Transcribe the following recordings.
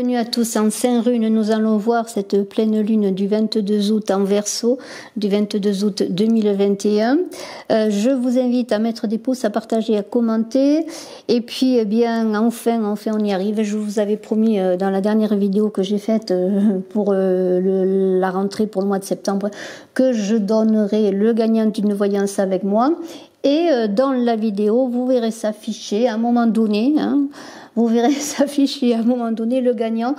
Bienvenue à tous en Saint-Rune. Nous allons voir cette pleine lune du 22 août en Verseau, du 22 août 2021. Je vous invite à mettre des pouces, à partager, à commenter. Et puis, eh bien, enfin, on y arrive. Je vous avais promis dans la dernière vidéo que j'ai faite pour la rentrée pour le mois de septembre que je donnerai le gagnant d'une voyance avec moi. Et dans la vidéo, vous verrez s'afficher à un moment donné, vous verrez s'afficher à un moment donné le gagnant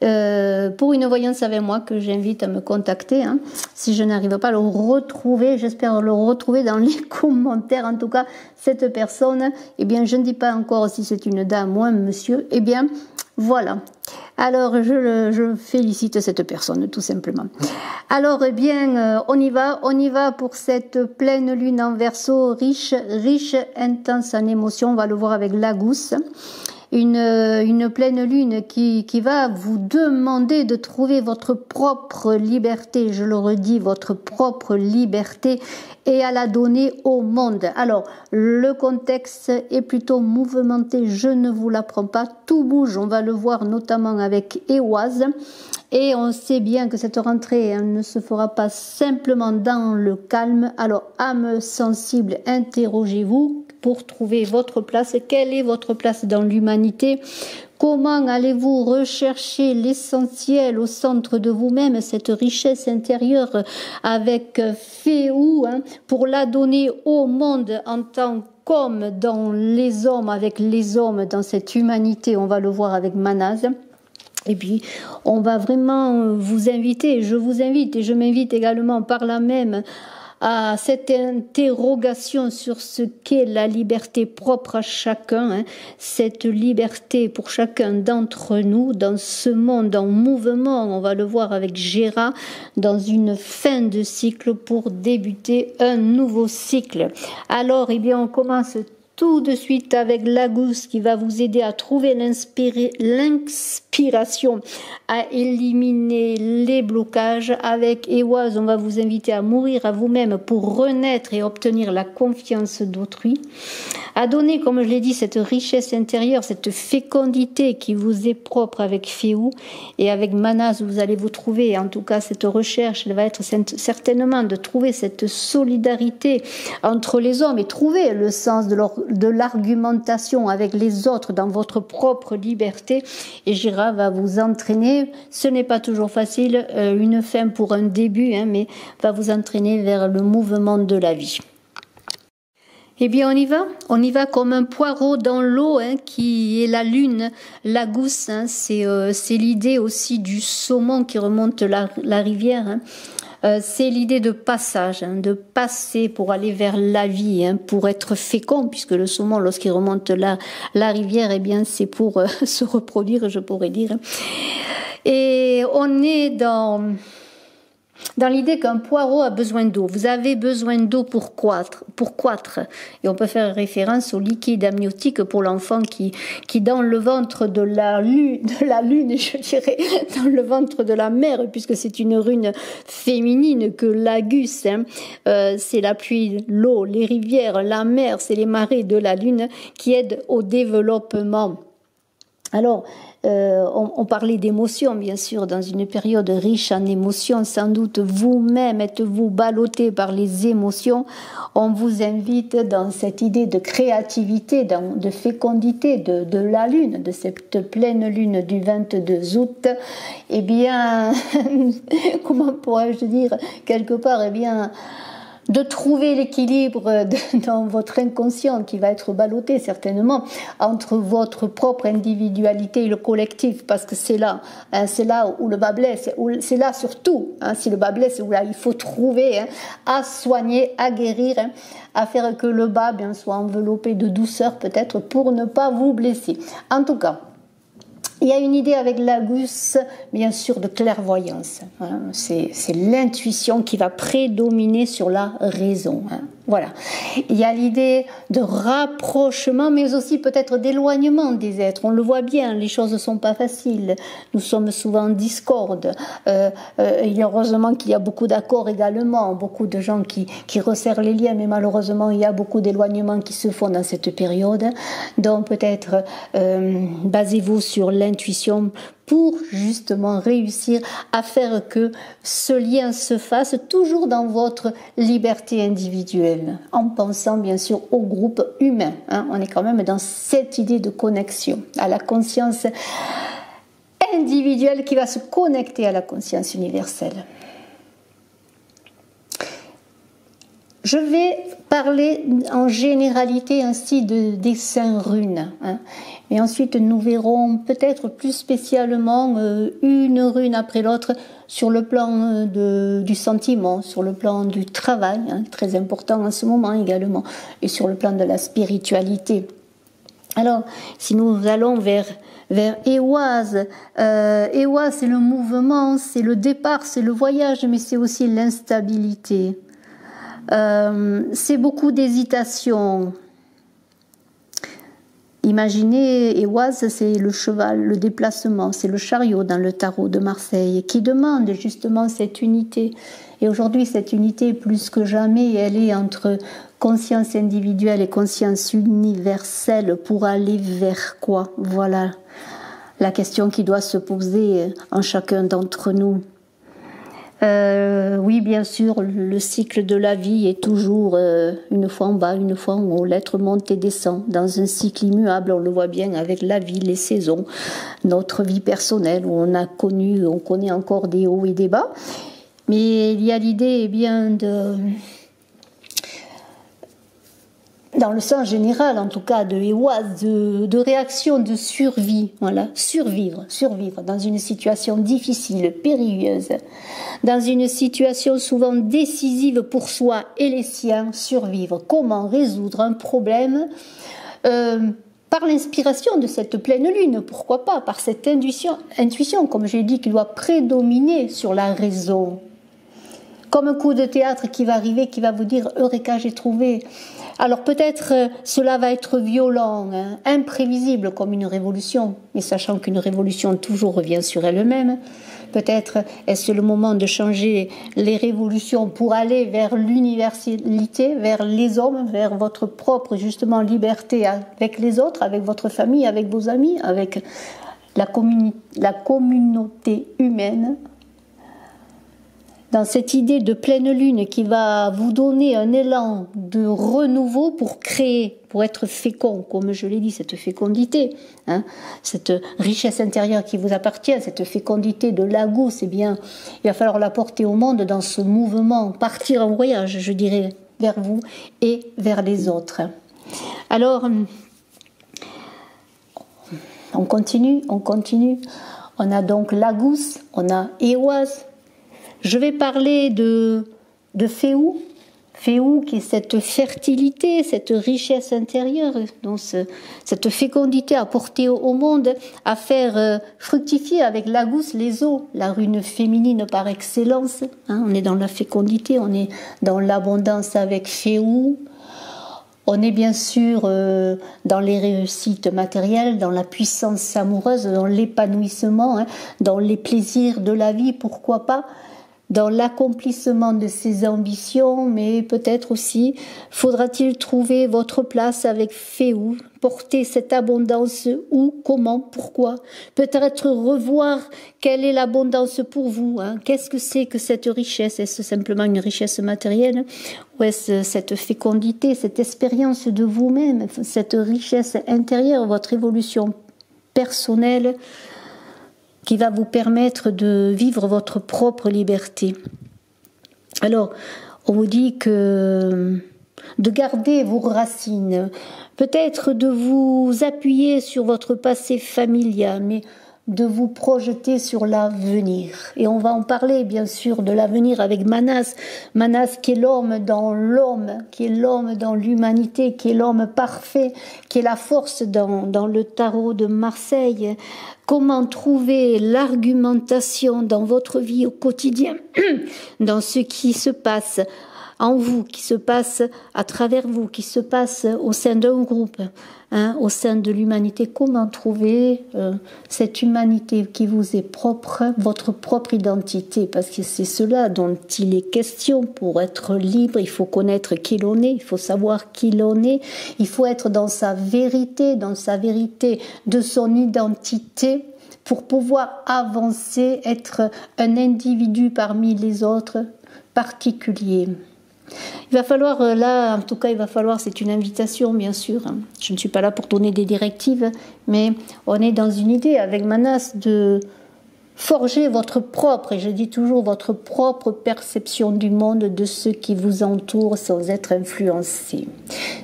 pour une voyance avec moi que j'invite à me contacter. Si je n'arrive pas à le retrouver, j'espère le retrouver dans les commentaires. En tout cas, cette personne, eh bien, je ne dis pas encore si c'est une dame ou un monsieur. Eh bien, voilà. Alors, je félicite cette personne, tout simplement. Alors, eh bien, on y va pour cette pleine lune en Verseau, riche, intense en émotions. On va le voir avec la gousse. Une pleine lune qui va vous demander de trouver votre propre liberté, je le redis, votre propre liberté, et à la donner au monde. Alors, le contexte est plutôt mouvementé, je ne vous l'apprends pas, tout bouge, on va le voir notamment avec Éoise, et on sait bien que cette rentrée ne se fera pas simplement dans le calme. Alors, âme sensible, interrogez-vous pour trouver votre place. Quelle est votre place dans l'humanité? Comment allez-vous rechercher l'essentiel au centre de vous-même, cette richesse intérieure avec Féou, pour la donner au monde en tant qu'homme dans les hommes, avec les hommes dans cette humanité? On va le voir avec Manaz. Et puis, on va vraiment vous inviter, je vous invite et je m'invite également par là même à cette interrogation sur ce qu'est la liberté propre à chacun, cette liberté pour chacun d'entre nous dans ce monde en mouvement. On va le voir avec Gérard dans une fin de cycle pour débuter un nouveau cycle. Alors, eh bien, on commence tout de suite avec la gousse qui va vous aider à trouver l'inspiration, à éliminer les blocages. Avec Éoise, on va vous inviter à mourir à vous-même pour renaître et obtenir la confiance d'autrui, à donner, comme je l'ai dit, cette richesse intérieure, cette fécondité qui vous est propre avec Féou. Et avec Manaz, vous allez vous trouver, en tout cas cette recherche, elle va être certainement de trouver cette solidarité entre les hommes et trouver le sens de l'argumentation avec les autres dans votre propre liberté. Et Gérard va vous entraîner, ce n'est pas toujours facile, une fin pour un début, mais va vous entraîner vers le mouvement de la vie. Eh bien, on y va comme un poireau dans l'eau, qui est la lune, la gousse, c'est l'idée aussi du saumon qui remonte la rivière, c'est l'idée de passage, de passer pour aller vers la vie, pour être fécond, puisque le saumon, lorsqu'il remonte la rivière, eh bien, c'est pour se reproduire, je pourrais dire. Et on est dans l'idée qu'un poireau a besoin d'eau. Vous avez besoin d'eau pour croître. Et on peut faire référence au liquide amniotique pour l'enfant qui dans le ventre de la lune, je dirais, dans le ventre de la mère, puisque c'est une rune féminine que l'Agus, c'est la pluie, l'eau, les rivières, la mer, c'est les marées de la lune qui aident au développement. Alors, on parlait d'émotions, bien sûr, dans une période riche en émotions. Sans doute, vous-même êtes-vous ballotté par les émotions. On vous invite dans cette idée de créativité, de fécondité de la lune, de cette pleine lune du 22 août. Eh bien, comment pourrais-je dire, quelque part, eh bien, de trouver l'équilibre dans votre inconscient qui va être ballotté certainement entre votre propre individualité et le collectif, parce que c'est là où le bas blesse, c'est là surtout, si le bas blesse, où là il faut trouver à soigner, à guérir, à faire que le bas bien soit enveloppé de douceur peut-être pour ne pas vous blesser. En tout cas, il y a une idée avec la gousse, bien sûr, de clairvoyance. C'est l'intuition qui va prédominer sur la raison. Voilà. Il y a l'idée de rapprochement, mais aussi peut-être d'éloignement des êtres. On le voit bien, les choses ne sont pas faciles. Nous sommes souvent en discorde. Et heureusement qu'il y a beaucoup d'accords également, beaucoup de gens qui resserrent les liens, mais malheureusement, il y a beaucoup d'éloignements qui se font dans cette période. Donc peut-être basez-vous sur l'intuition pour justement réussir à faire que ce lien se fasse toujours dans votre liberté individuelle, en pensant bien sûr au groupe humain. On est quand même dans cette idée de connexion à la conscience individuelle qui va se connecter à la conscience universelle. Je vais parler en généralité ainsi des 5 runes. Et ensuite, nous verrons peut-être plus spécialement une rune après l'autre sur le plan du sentiment, sur le plan du travail, très important en ce moment également, et sur le plan de la spiritualité. Alors, si nous allons vers Ehwaz, Ehwaz c'est le mouvement, c'est le départ, c'est le voyage, mais c'est aussi l'instabilité. C'est beaucoup d'hésitation. Imaginez, Ehwaz, c'est le cheval, le déplacement, c'est le chariot dans le tarot de Marseille qui demande justement cette unité. Et aujourd'hui, cette unité, plus que jamais, elle est entre conscience individuelle et conscience universelle pour aller vers quoi? Voilà la question qui doit se poser en chacun d'entre nous. Oui, bien sûr, le cycle de la vie est toujours une fois en bas, une fois en haut, l'être monte et descend dans un cycle immuable. On le voit bien avec la vie, les saisons, notre vie personnelle où on connaît encore des hauts et des bas. Mais il y a l'idée bien dans le sens général, en tout cas, de Ehwaz, de réaction de survie, voilà, survivre dans une situation difficile, périlleuse, dans une situation souvent décisive pour soi et les siens, survivre. Comment résoudre un problème par l'inspiration de cette pleine lune, pourquoi pas, par cette intuition, comme j'ai dit, qui doit prédominer sur la raison. Comme un coup de théâtre qui va arriver, qui va vous dire « Eureka, j'ai trouvé ». Alors peut-être cela va être violent, imprévisible comme une révolution, mais sachant qu'une révolution toujours revient sur elle-même. Peut-être est-ce le moment de changer les révolutions pour aller vers l'universalité, vers les hommes, vers votre propre justement liberté avec les autres, avec votre famille, avec vos amis, avec la communauté humaine. Dans cette idée de pleine lune qui va vous donner un élan de renouveau pour créer, pour être fécond, comme je l'ai dit, cette fécondité, cette richesse intérieure qui vous appartient, cette fécondité de l'agou, c'est bien, il va falloir la porter au monde dans ce mouvement, partir en voyage, je dirais, vers vous et vers les autres. Alors, on continue, on a donc l'agous, on a Ehwaz. Je vais parler de Féou qui est cette fertilité, cette richesse intérieure, donc cette fécondité à porter au monde, à faire fructifier avec l'agous les eaux, la rune féminine par excellence. On est dans la fécondité, on est dans l'abondance avec Féou. On est bien sûr dans les réussites matérielles, dans la puissance amoureuse, dans l'épanouissement, dans les plaisirs de la vie, pourquoi pas, dans l'accomplissement de ses ambitions, mais peut-être aussi faudra-t-il trouver votre place avec Féou, porter cette abondance où, comment, pourquoi, peut-être revoir quelle est l'abondance pour vous, qu'est-ce que c'est que cette richesse, est-ce simplement une richesse matérielle, ou est-ce cette fécondité, cette expérience de vous-même, cette richesse intérieure, votre évolution personnelle, qui va vous permettre de vivre votre propre liberté. Alors, on vous dit que de garder vos racines, peut-être de vous appuyer sur votre passé familial, mais de vous projeter sur l'avenir. Et on va en parler bien sûr de l'avenir avec Manas. Manas qui est l'homme, qui est l'homme dans l'humanité, qui est l'homme parfait, qui est la force dans le tarot de Marseille. Comment trouver l'argumentation dans votre vie au quotidien, dans ce qui se passe en vous, qui se passe à travers vous, qui se passe au sein d'un groupe, au sein de l'humanité. Comment trouver cette humanité qui vous est propre, votre propre identité, parce que c'est cela dont il est question. Pour être libre, il faut connaître qui l'on est, il faut savoir qui l'on est, il faut être dans sa vérité de son identité pour pouvoir avancer, être un individu parmi les autres particuliers. Il va falloir, là, en tout cas, il va falloir, c'est une invitation, bien sûr. Je ne suis pas là pour donner des directives, mais on est dans une idée avec Manas de forger votre propre, et je dis toujours votre propre perception du monde, de ce qui vous entoure sans être influencé.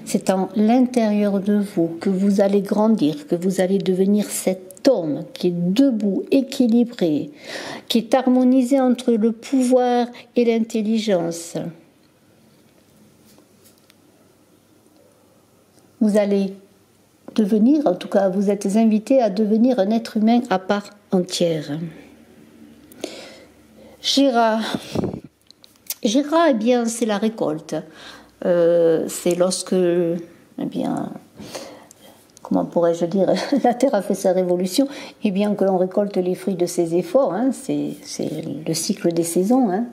C'est en l'intérieur de vous que vous allez grandir, que vous allez devenir cet homme qui est debout, équilibré, qui est harmonisé entre le pouvoir et l'intelligence. Vous allez devenir, en tout cas vous êtes invité à devenir un être humain à part entière. Gira, eh bien, c'est la récolte. C'est lorsque, eh bien, comment pourrais-je dire, la Terre a fait sa révolution, et bien que l'on récolte les fruits de ses efforts, hein, c'est le cycle des saisons, hein.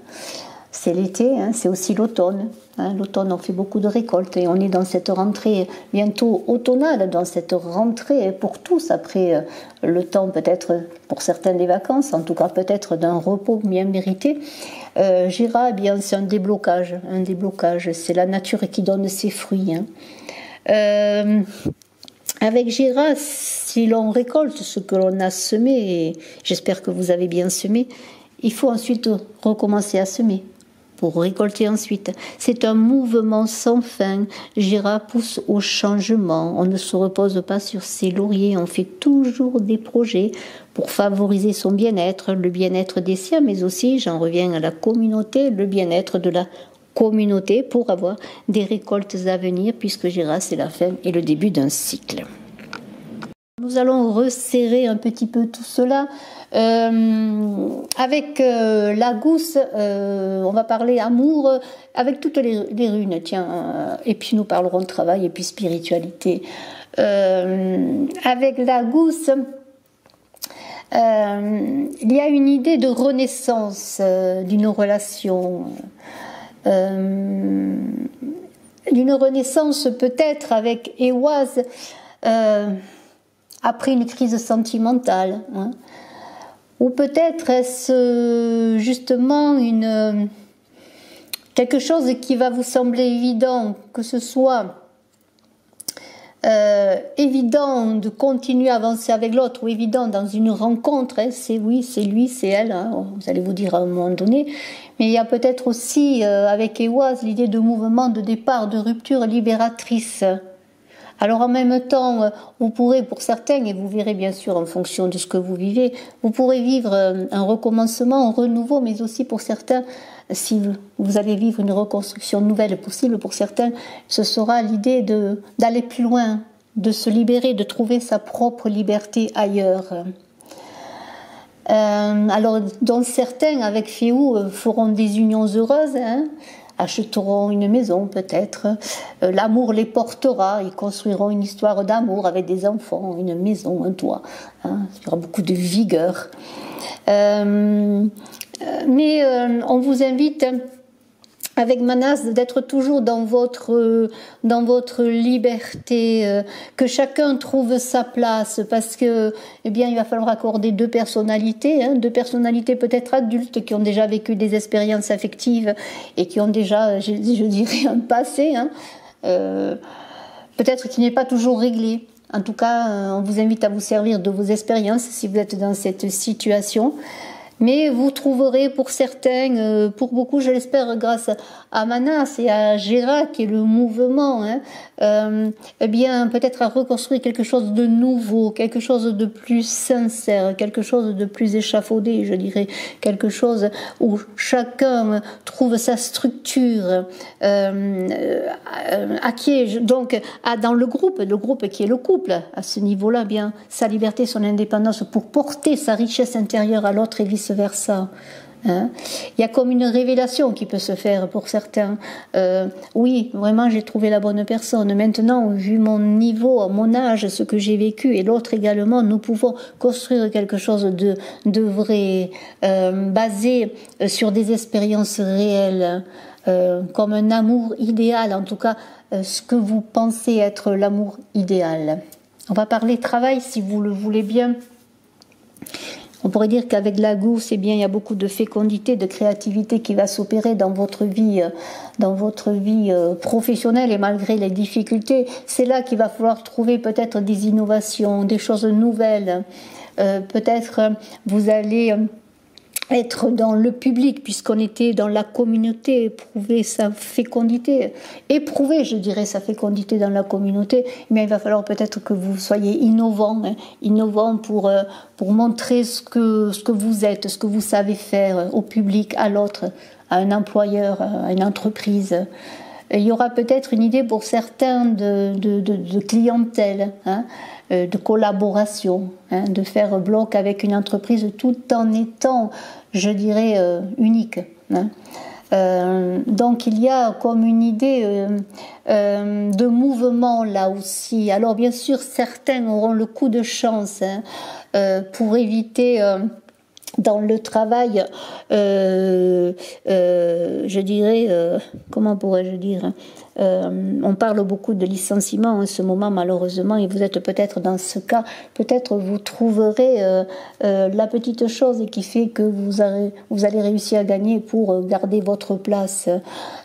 C'est l'été, hein, c'est aussi l'automne. Hein. L'automne, on fait beaucoup de récoltes et on est dans cette rentrée bientôt automnale, dans cette rentrée pour tous, après le temps peut-être pour certains des vacances, en tout cas peut-être d'un repos bien mérité. Gira, eh bien, c'est un déblocage, c'est la nature qui donne ses fruits. Hein. Avec Gira, si l'on récolte ce que l'on a semé, et j'espère que vous avez bien semé, il faut ensuite recommencer à semer pour récolter ensuite. C'est un mouvement sans fin. Gira pousse au changement. On ne se repose pas sur ses lauriers. On fait toujours des projets pour favoriser son bien-être, le bien-être des siens, mais aussi, j'en reviens à la communauté, le bien-être de la communauté pour avoir des récoltes à venir, puisque Gira, c'est la fin et le début d'un cycle. Nous allons resserrer un petit peu tout cela. Avec la gousse, on va parler amour avec toutes les runes, tiens, et puis nous parlerons de travail et puis spiritualité. Avec la gousse, il y a une idée de renaissance d'une relation, d'une renaissance peut-être avec Ehwaz après une crise sentimentale, hein. Ou peut-être est-ce justement quelque chose qui va vous sembler évident, que ce soit évident de continuer à avancer avec l'autre, ou évident dans une rencontre, hein, c'est oui, c'est lui, c'est elle, hein, vous allez vous dire à un moment donné, mais il y a peut-être aussi avec Ehwaz l'idée de mouvement de départ, de rupture libératrice. Alors en même temps, vous pourrez pour certains, et vous verrez bien sûr en fonction de ce que vous vivez, vous pourrez vivre un recommencement, un renouveau, mais aussi pour certains, si vous allez vivre une reconstruction nouvelle possible, pour certains, ce sera l'idée d'aller plus loin, de se libérer, de trouver sa propre liberté ailleurs. Alors, dont certains, avec Féou, feront des unions heureuses, hein, achèteront une maison peut-être, l'amour les portera, ils construiront une histoire d'amour avec des enfants, une maison, un toit, hein, il y aura beaucoup de vigueur. Mais on vous invite avec Manas d'être toujours dans votre liberté, que chacun trouve sa place, parce que eh bien il va falloir accorder deux personnalités, hein, deux personnalités peut-être adultes qui ont déjà vécu des expériences affectives et qui ont déjà, je dirais, un passé, hein, peut-être qui n'est pas toujours réglé. En tout cas, on vous invite à vous servir de vos expériences si vous êtes dans cette situation. Mais vous trouverez pour certains, pour beaucoup, je l'espère, grâce à Manas et à Gira, qui est le mouvement, hein, eh bien, peut-être à reconstruire quelque chose de nouveau, quelque chose de plus sincère, quelque chose de plus échafaudé, je dirais, quelque chose où chacun trouve sa structure, donc dans le groupe qui est le couple, à ce niveau-là, bien, sa liberté, son indépendance pour porter sa richesse intérieure à l'autre et vice-versa. Hein. Il y a comme une révélation qui peut se faire pour certains. Oui, vraiment, j'ai trouvé la bonne personne. Maintenant, vu mon niveau, mon âge, ce que j'ai vécu, et l'autre également, nous pouvons construire quelque chose de vrai, basé sur des expériences réelles, comme un amour idéal, en tout cas, ce que vous pensez être l'amour idéal. On va parler travail, si vous le voulez bien. On pourrait dire qu'avec la gousse, eh bien, il y a beaucoup de fécondité, de créativité qui va s'opérer dans votre vie professionnelle, et malgré les difficultés, c'est là qu'il va falloir trouver peut-être des innovations, des choses nouvelles. Peut-être vous allez être dans le public, puisqu'on était dans la communauté, éprouver sa fécondité, je dirais, sa fécondité dans la communauté, mais il va falloir peut-être que vous soyez innovant, innovant pour montrer ce que vous êtes, ce que vous savez faire au public, à l'autre, à un employeur, à une entreprise. Il y aura peut-être une idée pour certains de clientèle, de collaboration, de faire bloc avec une entreprise tout en étant, je dirais, unique. Donc il y a comme une idée de mouvement là aussi. Alors bien sûr, certains auront le coup de chance pour éviter... dans le travail, je dirais, comment pourrais-je dire, on parle beaucoup de licenciement en ce moment malheureusement, et vous êtes peut-être dans ce cas, peut-être vous trouverez la petite chose qui fait que vous allez réussir à gagner pour garder votre place.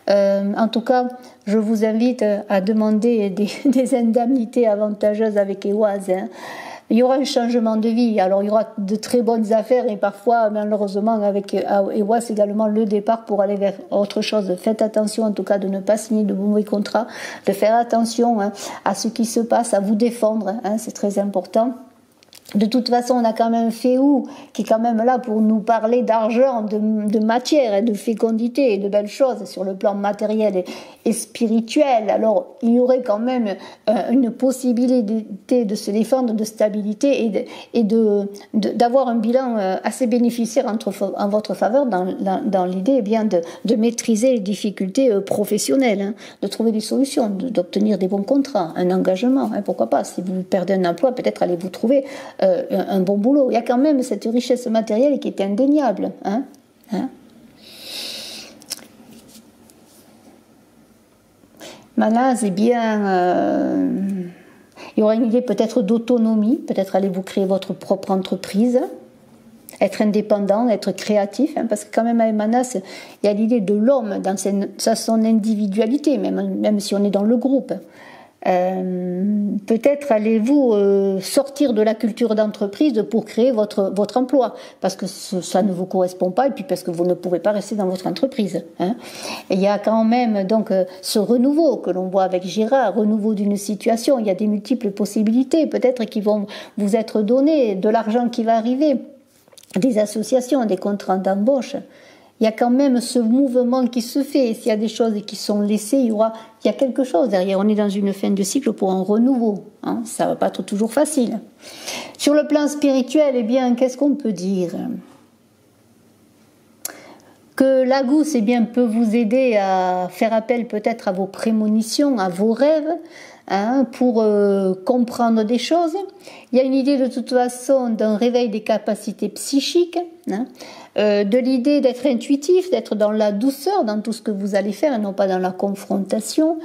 En tout cas, je vous invite à demander des indemnités avantageuses avec Ehwaz. Il y aura un changement de vie, alors il y aura de très bonnes affaires, et parfois malheureusement avec Ehwaz également le départ pour aller vers autre chose. Faites attention en tout cas de ne pas signer de mauvais contrats, de faire attention à ce qui se passe, à vous défendre, c'est très important. De toute façon, on a quand même Féou qui est quand même là pour nous parler d'argent, de matière, et de fécondité et de belles choses sur le plan matériel et spirituel. Alors, il y aurait quand même une possibilité de se défendre, de stabilité et d'avoir un bilan assez bénéficiaire en votre faveur dans l'idée bien de maîtriser les difficultés professionnelles, de trouver des solutions, d'obtenir des bons contrats, un engagement, pourquoi pas. Si vous perdez un emploi, peut-être allez-vous trouver un bon boulot. Il y a quand même cette richesse matérielle qui est indéniable. Manaz, eh bien, il y aura une idée peut-être d'autonomie, peut-être allez-vous créer votre propre entreprise, être indépendant, être créatif, parce que quand même avec Manaz, il y a l'idée de l'homme dans son individualité, même si on est dans le groupe. Peut-être allez-vous sortir de la culture d'entreprise pour créer votre emploi, parce que ça ne vous correspond pas, et puis parce que vous ne pouvez pas rester dans votre entreprise. Et il y a quand même donc ce renouveau que l'on voit avec Gérard, renouveau d'une situation. Il y a des multiples possibilités, peut-être qui vont vous être données, de l'argent qui va arriver, des associations, des contrats d'embauche. Il y a quand même ce mouvement qui se fait. Et s'il y a des choses qui sont laissées, il y a quelque chose derrière. On est dans une fin de cycle pour un renouveau. Ça ne va pas être toujours facile. Sur le plan spirituel, eh bien, qu'est-ce qu'on peut dire? Que la gousse, eh bien, peut vous aider à faire appel peut-être à vos prémonitions, à vos rêves, pour comprendre des choses. Il y a une idée de toute façon d'un réveil des capacités psychiques, de l'idée d'être intuitif, d'être dans la douceur dans tout ce que vous allez faire et non pas dans la confrontation.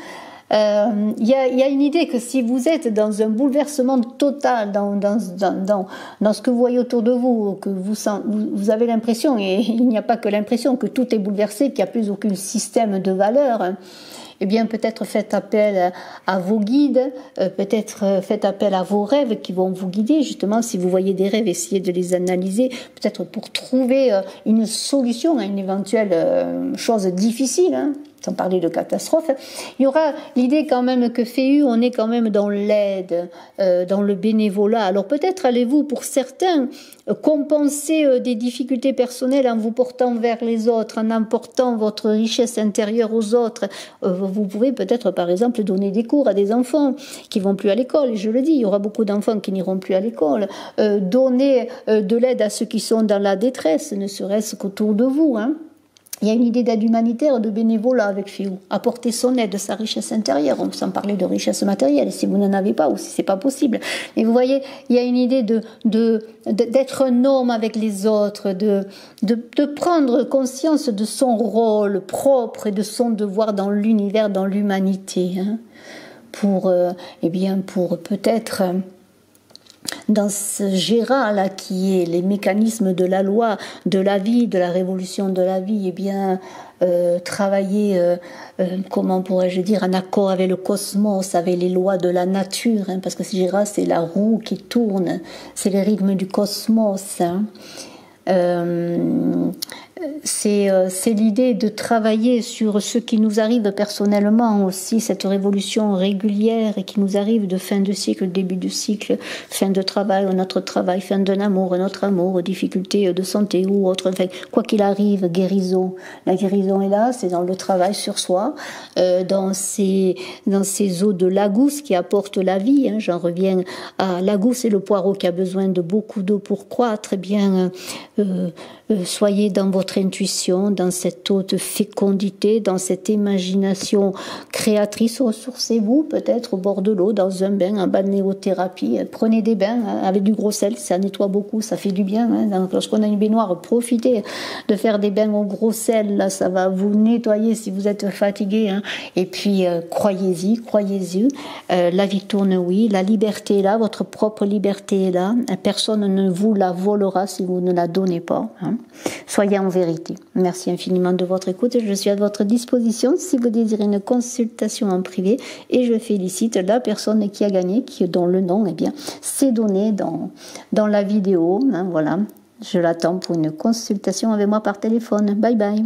Il y a une idée que si vous êtes dans un bouleversement total dans ce que vous voyez autour de vous, que vous avez l'impression, et il n'y a pas que l'impression, que tout est bouleversé, qu'il n'y a plus aucun système de valeurs, eh bien peut-être faites appel à vos guides, peut-être faites appel à vos rêves qui vont vous guider. Justement, si vous voyez des rêves, essayez de les analyser, peut-être pour trouver une solution à une éventuelle chose difficile, sans parler de catastrophe. Il y aura l'idée quand même que Féu, on est quand même dans l'aide, dans le bénévolat. Alors peut-être allez-vous, pour certains, compenser des difficultés personnelles en vous portant vers les autres, en apportant votre richesse intérieure aux autres. Vous pouvez peut-être, par exemple, donner des cours à des enfants qui vont plus à l'école. Et je le dis, il y aura beaucoup d'enfants qui n'iront plus à l'école. Donner de l'aide à ceux qui sont dans la détresse, ne serait-ce qu'autour de vous, Il y a une idée d'aide humanitaire, de bénévolat avec Féu. Apporter son aide, sa richesse intérieure. On peut sans parler de richesse matérielle, si vous n'en avez pas ou si c'est pas possible. Mais vous voyez, il y a une idée d'être un homme avec les autres, de prendre conscience de son rôle propre et de son devoir dans l'univers, dans l'humanité. Pour peut-être dans ce Gera là qui est les mécanismes de la loi, de la vie, de la révolution de la vie, et bien travailler, comment pourrais-je dire, en accord avec le cosmos, avec les lois de la nature, hein, parce que Gera c'est la roue qui tourne, c'est les rythmes du cosmos. Hein. C'est l'idée de travailler sur ce qui nous arrive personnellement aussi, cette révolution régulière et qui nous arrive de fin de cycle, début de cycle, fin de travail, notre travail, fin d'un amour, notre amour, difficulté de santé ou autre, enfin, quoi qu'il arrive, guérison. La guérison est là, c'est dans le travail sur soi, dans ces eaux de Lagousse qui apportent la vie. Hein, j'en reviens à Lagousse et le poireau qui a besoin de beaucoup d'eau pour croître. Eh bien, soyez dans votre intuition, dans cette haute fécondité, dans cette imagination créatrice. Ressourcez-vous peut-être au bord de l'eau, dans un bain, en balnéothérapie. Prenez des bains hein, avec du gros sel, ça nettoie beaucoup, ça fait du bien. Hein. Lorsqu'on a une baignoire, profitez de faire des bains au gros sel, là, ça va vous nettoyer si vous êtes fatigué. Hein. Et puis, croyez-y. La vie tourne, oui. La liberté est là, votre propre liberté est là. Personne ne vous la volera si vous ne la donnez pas. Hein. Soyez en vérité. Merci infiniment de votre écoute. Je suis à votre disposition si vous désirez une consultation en privé et je félicite la personne qui a gagné, dont le nom eh bien, s'est donné dans la vidéo. Hein, voilà. Je l'attends pour une consultation avec moi par téléphone. Bye bye.